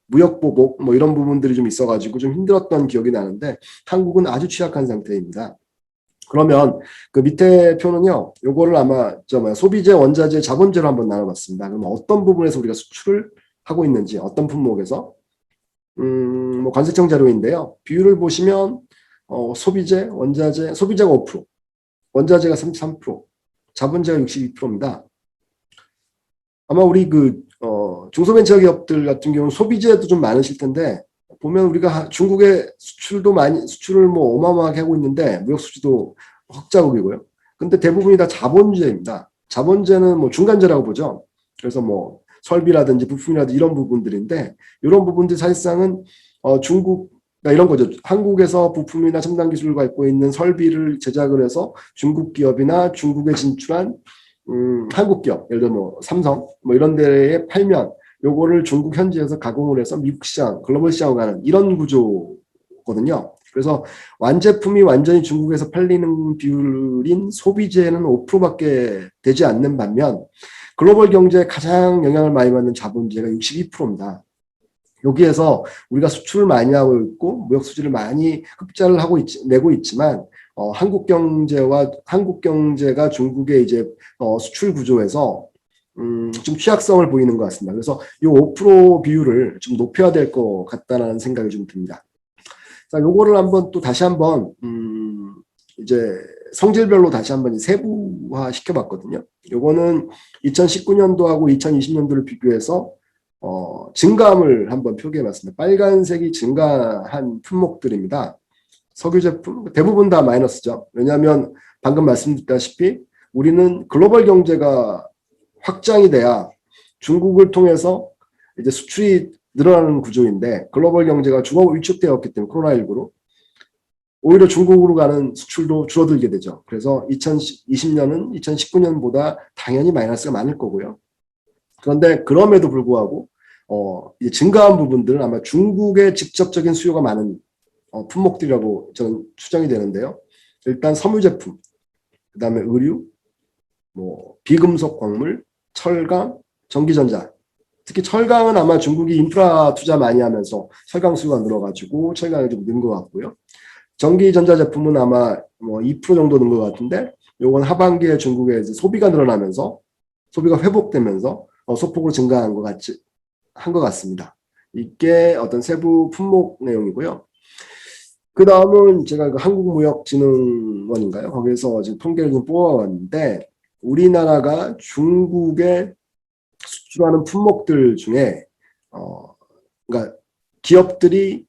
S1: 무역 보복 뭐 이런 부분들이 좀 있어가지고 좀 힘들었던 기억이 나는데 한국은 아주 취약한 상태입니다. 그러면 그 밑에 표는요, 요거를 아마 소비재, 원자재, 자본재로 한번 나눠봤습니다. 그럼 어떤 부분에서 우리가 수출을 하고 있는지, 어떤 품목에서 뭐 관세청 자료인데요. 비율을 보시면 소비재, 원자재, 소비재가 5%, 원자재가 33%, 자본재가 62%입니다. 아마 우리 중소벤처기업들 같은 경우는 소비재도 좀 많으실 텐데 보면 우리가 중국에 수출을 뭐 어마어마하게 하고 있는데 무역 수지도 흑자국이고요. 근데 대부분이 다 자본주의입니다. 자본주의는 뭐 중간재라고 보죠. 그래서 뭐 설비라든지 부품이라든지 이런 부분들인데 이런 부분들 사실상은 중국 이런 거죠. 한국에서 부품이나 첨단 기술을 갖고 있는 설비를 제작을 해서 중국 기업이나 중국에 진출한 한국 기업, 예를 들어 뭐 삼성 뭐 이런 데에 팔면 요거를 중국 현지에서 가공을 해서 미국 시장, 글로벌 시장으로 가는 이런 구조거든요. 그래서 완제품이 완전히 중국에서 팔리는 비율인 소비재는 5%밖에 되지 않는 반면 글로벌 경제에 가장 영향을 많이 받는 자본주의가 62%입니다. 여기에서 우리가 수출을 많이 하고 있고 무역 수지를 많이 흑자를 하고 내고 있지만 한국 경제가 중국의 이제 수출 구조에서 좀 취약성을 보이는 것 같습니다. 그래서 이 5% 비율을 좀 높여야 될 것 같다는 생각이 좀 듭니다. 자, 요거를 한번 또 다시 한번 이제 성질별로 다시 한번 세부화 시켜봤거든요. 요거는 2019년도하고 2020년도를 비교해서 증감을 한번 표기해봤습니다. 빨간색이 증가한 품목들입니다. 석유 제품 대부분 다 마이너스죠. 왜냐하면 방금 말씀드렸다시피 우리는 글로벌 경제가 확장이 돼야 중국을 통해서 이제 수출이 늘어나는 구조인데 글로벌 경제가 위축되었기 때문에 코로나19로 오히려 중국으로 가는 수출도 줄어들게 되죠. 그래서 2020년은 2019년보다 당연히 마이너스가 많을 거고요. 그런데 그럼에도 불구하고 이제 증가한 부분들은 아마 중국의 직접적인 수요가 많은 품목들이라고 저는 추정이 되는데요. 일단 섬유 제품, 그다음에 의류, 뭐 비금속 광물, 철강, 전기전자. 특히 철강은 아마 중국이 인프라 투자 많이 하면서 철강 수요가 늘어가지고 철강이 좀 는 것 같고요. 전기전자 제품은 아마 뭐 2% 정도 는 것 같은데 요건 하반기에 중국의 이제 소비가 늘어나면서 소비가 회복되면서 소폭으로 증가한 것 같습니다. 이게 어떤 세부 품목 내용이고요. 그 다음은 제가 그 한국무역진흥원인가요? 거기서 지금 통계를 좀 뽑아봤는데 우리나라가 중국에 수출하는 품목들 중에 그러니까 기업들이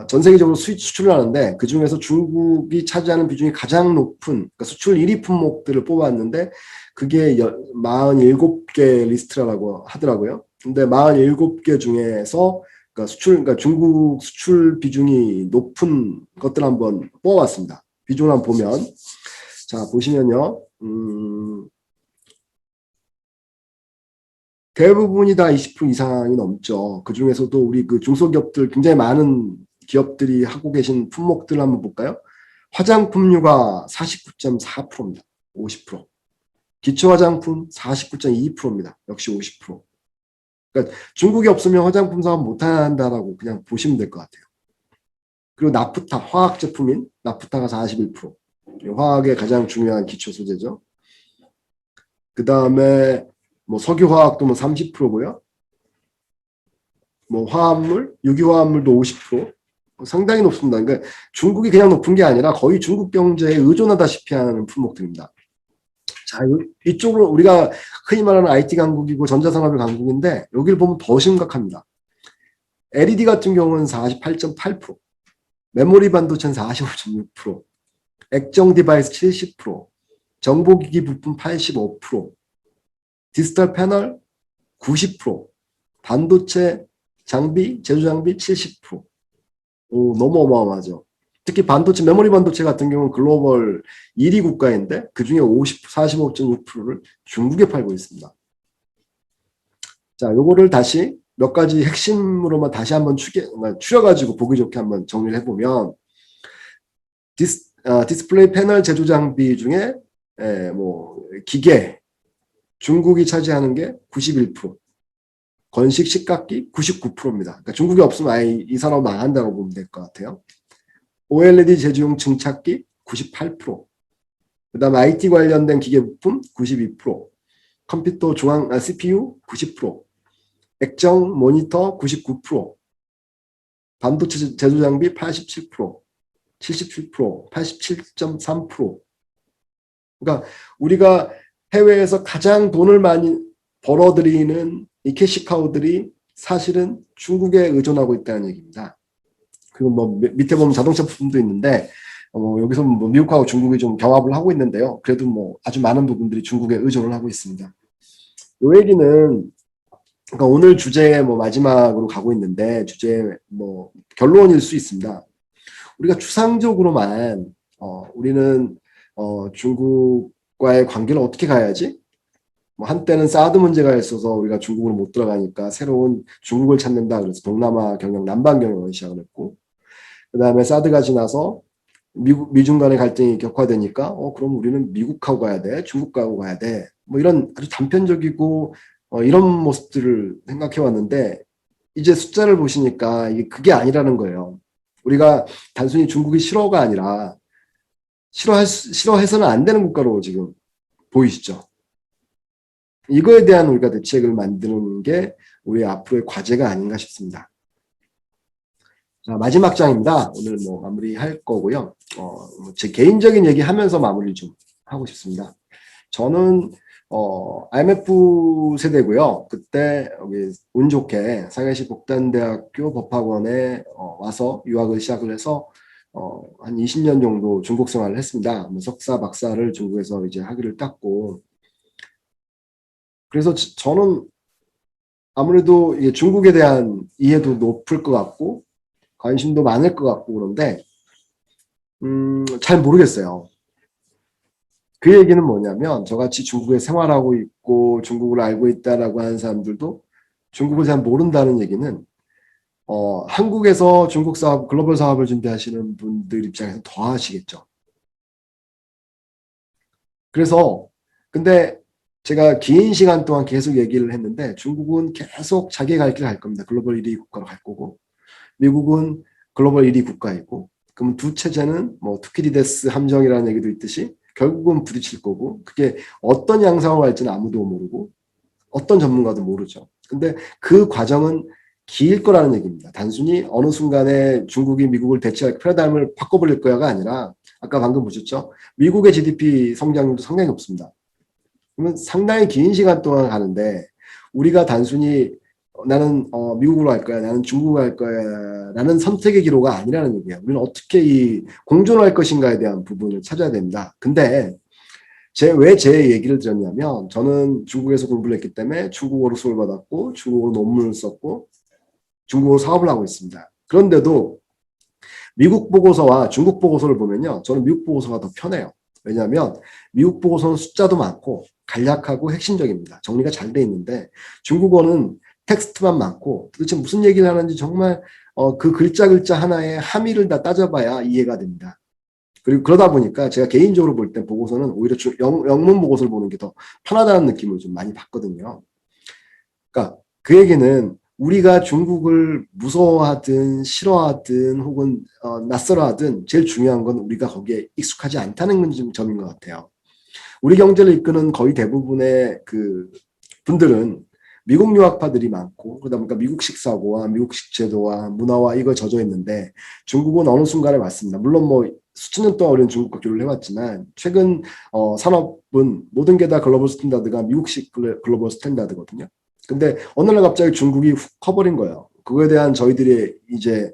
S1: 전 세계적으로 수출을 하는데 그 중에서 중국이 차지하는 비중이 가장 높은 그러니까 수출 1위 품목들을 뽑았는데 그게 47개 리스트라고 하더라고요. 근데 47개 중에서 그러니까 중국 수출 비중이 높은 것들 한번 뽑아봤습니다. 비중을 한번 보면 자 보시면요. 대부분이 다 20% 이상이 넘죠. 그 중에서도 우리 그 중소기업들 굉장히 많은 기업들이 하고 계신 품목들 한번 볼까요? 화장품류가 49.4%입니다. 50%. 기초화장품 49.2%입니다. 역시 50%. 그러니까 중국이 없으면 화장품 사업 못한다라고 그냥 보시면 될 것 같아요. 그리고 나프타, 화학 제품인 나프타가 41%. 화학의 가장 중요한 기초 소재죠. 그 다음에 뭐 석유화학도 뭐 30%고요. 뭐 화합물, 유기화합물도 50%. 상당히 높습니다. 그러니까 중국이 그냥 높은 게 아니라 거의 중국 경제에 의존하다시피 하는 품목들입니다. 자, 이쪽으로 우리가 흔히 말하는 IT 강국이고 전자산업의 강국인데 여기를 보면 더 심각합니다. LED 같은 경우는 48.8%, 메모리 반도체는 45.6%, 액정 디바이스 70%, 정보기기 부품 85%, 디지털 패널 90%, 반도체 장비, 제조 장비 70%. 오, 너무 어마어마하죠. 특히 반도체, 메모리 반도체 같은 경우는 글로벌 1위 국가인데 그 중에 45.6%를 중국에 팔고 있습니다. 자, 요거를 다시 몇 가지 핵심으로만 다시 한번 추려가지고 보기 좋게 한번 정리를 해보면 디스플레이 패널 제조 장비 중에 뭐 기계 중국이 차지하는 게 91%, 건식 식각기 99%입니다. 그러니까 중국이 없으면 아예 이 산업 망한다고 보면 될 것 같아요. OLED 제조용 증착기 98%, 그 다음에 IT 관련된 기계 부품 92%, 컴퓨터 CPU 90%, 액정 모니터 99%, 반도체 제조 장비 87%, 77%, 87.3%. 그러니까 우리가 해외에서 가장 돈을 많이 벌어들이는 이 캐시카우들이 사실은 중국에 의존하고 있다는 얘기입니다. 그리고 뭐 밑에 보면 자동차 부품도 있는데 여기서 뭐 미국하고 중국이 좀 경합을 하고 있는데요. 그래도 뭐 아주 많은 부분들이 중국에 의존을 하고 있습니다. 이 얘기는 그러니까 오늘 주제 뭐 마지막으로 가고 있는데 주제 뭐 결론일 수 있습니다. 우리가 추상적으로만 우리는 중국과의 관계를 어떻게 가야지? 뭐 한때는 사드 문제가 있어서 우리가 중국으로 못 들어가니까 새로운 중국을 찾는다. 그래서 동남아 경영, 남방 경영을 시작을 했고, 그 다음에 사드가 지나서 미중 간의 갈등이 격화되니까, 그럼 우리는 미국하고 가야 돼, 중국하고 가야 돼. 뭐 이런 아주 단편적이고 이런 모습들을 생각해 왔는데 이제 숫자를 보시니까 이게 그게 아니라는 거예요. 우리가 단순히 중국이 싫어가 아니라 싫어해서는 안 되는 국가로 지금 보이시죠? 이거에 대한 우리가 대책을 만드는 게 우리 앞으로의 과제가 아닌가 싶습니다. 자, 마지막 장입니다. 오늘 뭐 마무리할 거고요. 제 개인적인 얘기 하면서 마무리 좀 하고 싶습니다. 저는 IMF 세대고요. 그때 여기 운 좋게 상해시 복단대학교 법학원에 와서 유학을 시작을 해서 한 20년 정도 중국 생활을 했습니다. 석사, 박사를 중국에서 이제 학위를 땄고, 그래서 저는 아무래도 중국에 대한 이해도 높을 것 같고 관심도 많을 것 같고 그런데 잘 모르겠어요. 그 얘기는 뭐냐면 저같이 중국에 생활하고 있고 중국을 알고 있다라고 하는 사람들도 중국을 잘 모른다는 얘기는 한국에서 중국 사업, 글로벌 사업을 준비하시는 분들 입장에서 더 하시겠죠. 그래서 근데 제가 긴 시간 동안 계속 얘기를 했는데 중국은 계속 자기 갈 길 갈 겁니다. 글로벌 1위 국가로 갈 거고 미국은 글로벌 1위 국가이고 그럼 두 체제는 뭐 투키디데스 함정이라는 얘기도 있듯이 결국은 부딪힐 거고 그게 어떤 양상으로 갈지는 아무도 모르고 어떤 전문가도 모르죠. 근데 그 과정은 길 거라는 얘기입니다. 단순히 어느 순간에 중국이 미국을 대체할 패러다임을 바꿔버릴 거야가 아니라 아까 방금 보셨죠? 미국의 GDP 성장률도 상당히 높습니다. 그러면 상당히 긴 시간 동안 가는데 우리가 단순히 나는 미국으로 갈 거야, 나는 중국으로 갈 거야, 라는 선택의 기로가 아니라는 얘기예요. 우리는 어떻게 이 공존할 것인가에 대한 부분을 찾아야 됩니다. 근데 왜 제 얘기를 드렸냐면 저는 중국에서 공부를 했기 때문에 중국어로 수업을 받았고 중국어로 논문을 썼고 중국어로 사업을 하고 있습니다. 그런데도 미국 보고서와 중국 보고서를 보면요. 저는 미국 보고서가 더 편해요. 왜냐하면 미국 보고서는 숫자도 많고 간략하고 핵심적입니다. 정리가 잘 돼 있는데 중국어는 텍스트만 많고 도대체 무슨 얘기를 하는지 정말 그 글자 하나에 함의를 다 따져봐야 이해가 됩니다. 그리고 그러다 보니까 제가 개인적으로 볼 때 보고서는 오히려 영문 보고서를 보는 게 더 편하다는 느낌을 좀 많이 받거든요. 그러니까 그 얘기는 우리가 중국을 무서워하든 싫어하든 혹은 낯설어하든 제일 중요한 건 우리가 거기에 익숙하지 않다는 점인 것 같아요. 우리 경제를 이끄는 거의 대부분의 그 분들은 미국 유학파들이 많고 그러다 보니까 미국식 사고와 미국식 제도와 문화와 이걸 젖어 있는데 중국은 어느 순간에 왔습니다. 물론 뭐 수천 년 동안 우리는 중국과 교류를 해왔지만 최근 산업은 모든 게 다 글로벌 스탠다드가 미국식 글로벌 스탠다드거든요. 근데 어느 날 갑자기 중국이 훅 커버린 거예요. 그거에 대한 저희들의 이제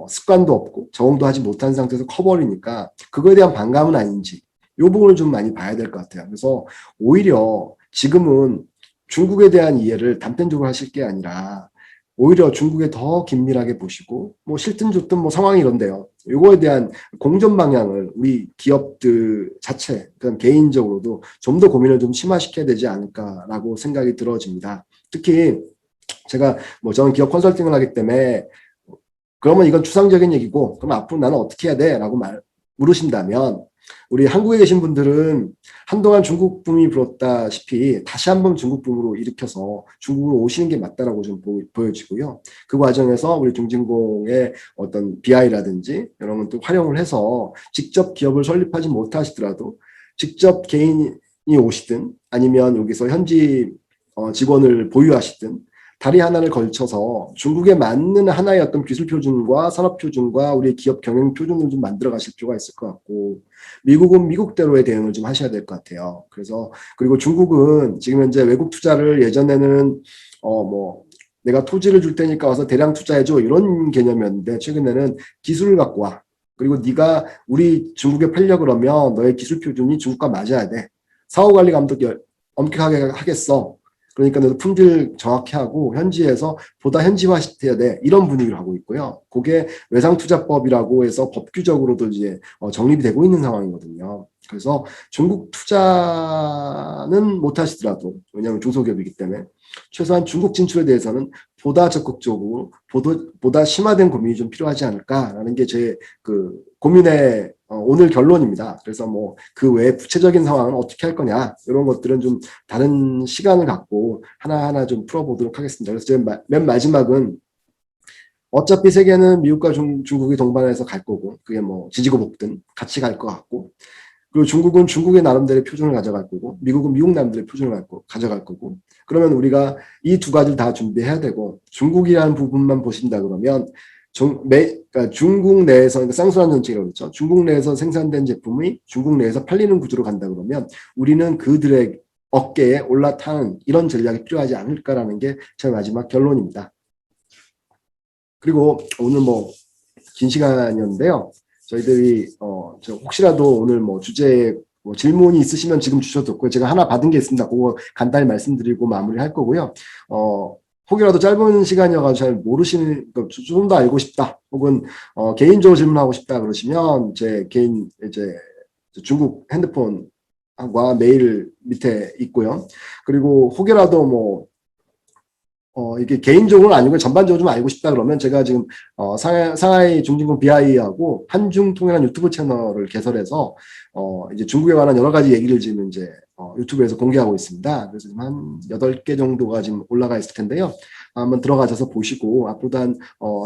S1: 습관도 없고 적응도 하지 못한 상태에서 커버리니까 그거에 대한 반감은 아닌지 이 부분을 좀 많이 봐야 될 것 같아요. 그래서 오히려 지금은 중국에 대한 이해를 단편적으로 하실 게 아니라 오히려 중국에 더 긴밀하게 보시고 뭐 싫든 좋든 뭐 상황이 이런데요. 이거에 대한 공존 방향을 우리 기업들 자체, 그다음 개인적으로도 좀 더 고민을 좀 심화시켜야 되지 않을까라고 생각이 들어집니다. 특히 제가 뭐 저는 기업 컨설팅을 하기 때문에 그러면 이건 추상적인 얘기고 그럼 앞으로 나는 어떻게 해야 돼? 라고 물으신다면 우리 한국에 계신 분들은 한동안 중국 붐이 불었다시피 다시 한번 중국 붐으로 일으켜서 중국으로 오시는 게 맞다라고 좀 보여지고요. 그 과정에서 우리 중진공의 어떤 BI라든지 이런 건 또 활용을 해서 직접 기업을 설립하지 못하시더라도 직접 개인이 오시든 아니면 여기서 현지 직원을 보유하시든 다리 하나를 걸쳐서 중국에 맞는 하나의 어떤 기술 표준과 산업 표준과 우리의 기업 경영 표준을 좀 만들어 가실 필요가 있을 것 같고 미국은 미국대로의 대응을 좀 하셔야 될 것 같아요. 그래서 그리고 중국은 지금 현재 외국 투자를 예전에는 뭐 내가 토지를 줄 테니까 와서 대량 투자해줘 이런 개념이었는데 최근에는 기술을 갖고 와. 그리고 네가 우리 중국에 팔려 그러면 너의 기술 표준이 중국과 맞아야 돼. 사후관리 감독 엄격하게 하겠어. 그러니까 너도 품질 정확히 하고 현지에서 보다 현지화시켜야 돼. 이런 분위기를 하고 있고요. 그게 외상투자법이라고 해서 법규적으로도 이제 정립이 되고 있는 상황이거든요. 그래서 중국 투자는 못 하시더라도, 왜냐하면 중소기업이기 때문에 최소한 중국 진출에 대해서는 보다 적극적으로 보다 심화된 고민이 좀 필요하지 않을까라는 게 제 그 고민의 오늘 결론입니다. 그래서 뭐 그 외에 구체적인 상황은 어떻게 할 거냐 이런 것들은 좀 다른 시간을 갖고 하나하나 좀 풀어보도록 하겠습니다. 그래서 제 맨 마지막은 어차피 세계는 미국과 중국이 동반해서 갈 거고 그게 뭐 지지고 볶든 같이 갈 것 같고, 그리고 중국은 중국의 나름대로의 표준을 가져갈 거고 미국은 미국 나름대로의 표준을 가져갈 거고, 그러면 우리가 이 두 가지를 다 준비해야 되고, 중국이라는 부분만 보신다 그러면 그러니까 중국 내에서, 그러니까 쌍순환 정책이라고 그랬죠. 중국 내에서 생산된 제품이 중국 내에서 팔리는 구조로 간다 그러면 우리는 그들의 어깨에 올라타는 이런 전략이 필요하지 않을까라는 게 제 마지막 결론입니다. 그리고 오늘 뭐 긴 시간이었는데요. 저희들이 혹시라도 오늘 뭐 주제에 뭐 질문이 있으시면 지금 주셔도 좋고요. 제가 하나 받은 게 있습니다. 그거 간단히 말씀드리고 마무리할 거고요. 혹이라도 짧은 시간이어가지고 잘 모르시는, 좀 더 알고 싶다, 혹은 개인적으로 질문하고 싶다 그러시면 제 개인 이제 중국 핸드폰과 메일 밑에 있고요. 그리고 혹여라도 뭐 이게 개인적으로는 아니고 전반적으로 좀 알고 싶다 그러면 제가 지금 상하이 중진공 BI하고 한중 통일한 유튜브 채널을 개설해서 이제 중국에 관한 여러 가지 얘기를 지금 이제 유튜브에서 공개하고 있습니다. 그래서 지금 한 8개 정도가 지금 올라가 있을 텐데요. 한번 들어가셔서 보시고, 앞으로도 한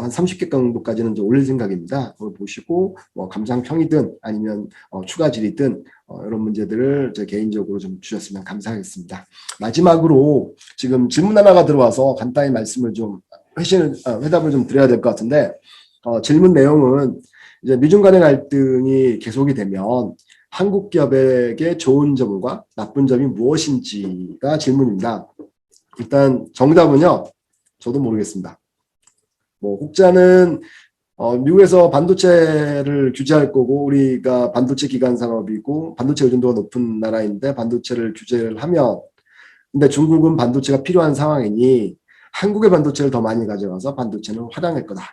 S1: 30개 정도까지는 이제 올릴 생각입니다. 그걸 보시고 뭐 감상평이든 아니면 추가질이든 이런 문제들을 제 개인적으로 좀 주셨으면 감사하겠습니다. 마지막으로 지금 질문 하나가 들어와서 간단히 말씀을 좀 회답을 좀 드려야 될 것 같은데, 질문 내용은 이제 미중 간의 갈등이 계속이 되면 한국 기업에게 좋은 점과 나쁜 점이 무엇인지가 질문입니다. 일단 정답은요, 저도 모르겠습니다. 뭐 혹자는 미국에서 반도체를 규제할 거고, 우리가 반도체 기반 산업이고 반도체 의존도가 높은 나라인데 반도체를 규제를 하면, 근데 중국은 반도체가 필요한 상황이니 한국의 반도체를 더 많이 가져가서 반도체는 화량할 거다.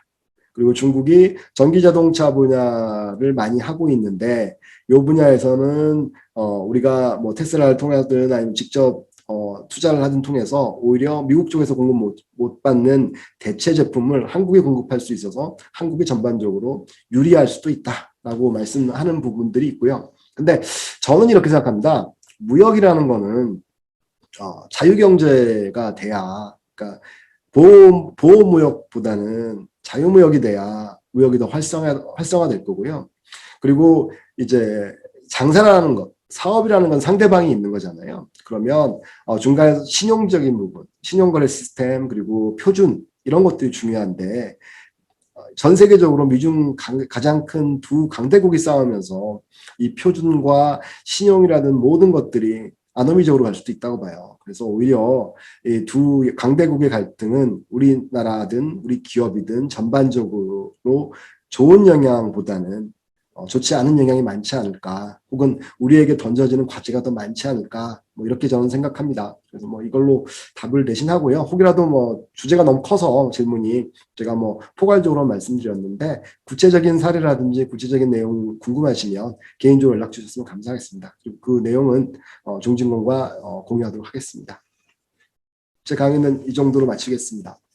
S1: 그리고 중국이 전기자동차 분야를 많이 하고 있는데 이 분야에서는 우리가 뭐 테슬라를 통하든 아니면 직접 투자를 하든 통해서 오히려 미국 쪽에서 공급 못 받는 대체 제품을 한국에 공급할 수 있어서 한국이 전반적으로 유리할 수도 있다라고 말씀하는 부분들이 있고요. 근데 저는 이렇게 생각합니다. 무역이라는 거는 자유경제가 돼야, 그러니까 보호무역보다는 자유무역이 돼야 무역이 더 활성화될 거고요. 그리고 이제 장사라는 것, 사업이라는 건 상대방이 있는 거잖아요. 그러면 중간에서 신용적인 부분, 신용거래 시스템, 그리고 표준, 이런 것들이 중요한데, 전 세계적으로 미중 가장 큰 두 강대국이 싸우면서 이 표준과 신용이라든 모든 것들이 아노미적으로 갈 수도 있다고 봐요. 그래서 오히려 이 두 강대국의 갈등은 우리나라든 우리 기업이든 전반적으로 좋은 영향보다는 좋지 않은 영향이 많지 않을까, 혹은 우리에게 던져지는 과제가 더 많지 않을까, 뭐 이렇게 저는 생각합니다. 그래서 뭐 이걸로 답을 대신하고요. 혹이라도 뭐 주제가 너무 커서 질문이 제가 뭐 포괄적으로 말씀드렸는데, 구체적인 사례라든지 구체적인 내용 궁금하시면 개인적으로 연락 주셨으면 감사하겠습니다. 그리고 그 내용은 종진공과 공유하도록 하겠습니다. 제 강의는 이 정도로 마치겠습니다.